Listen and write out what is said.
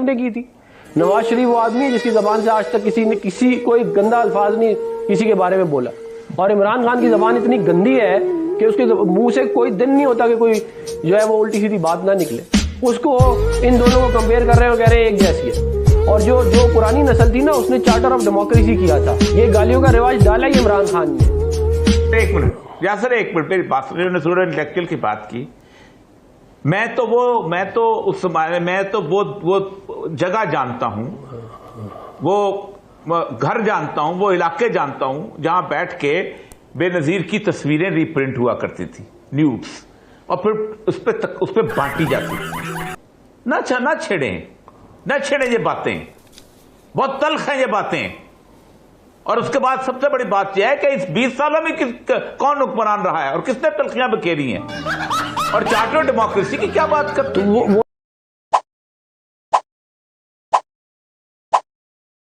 نے کی تھی. نواز شریف وہ آدمی ہے جس کی زبان سے آج تک کسی نے کسی کوئی گندا الفاظ نہیں کسی کے بارے میں بولا, اور عمران خان کی زبان اتنی گندی ہے کہ اس کے منہ سے کوئی دن نہیں ہوتا کہ کوئی جو ہے وہ الٹی سیدھی بات نہ نکلے. اس کو ان دونوں کو کمپیئر کر رہے ہیں اور کہہ رہے ہیں ایک جیسی ہے. اور جو پرانی نسل تھی نا, اس نے چارٹر آف ڈیموکریسی کیا تھا. یہ گالیوں کا رواج ڈالا ہی عمران خان نے. ایک منٹ یاسر, ایک منٹ میری بات سنیں. نے سورہ انٹلیکچوئل کی بات کی. میں تو وہ جگہ جانتا ہوں, وہ گھر جانتا ہوں, وہ علاقے جانتا ہوں جہاں بیٹھ کے بے نظیر کی تصویریں ری پرنٹ ہوا کرتی تھی, نیوڈز, اور پھر اس پہ بانٹی جاتی تھی. نہ چھیڑیں یہ باتیں, بہت تلخ ہیں یہ باتیں. اور اس کے بعد سب سے بڑی بات یہ ہے کہ اس 20 سالوں میں کون حکمران رہا ہے اور کس نے تلخیاں بکھیری ہیں, اور چارٹر ڈیموکریسی کی کیا بات کرتے ہیں.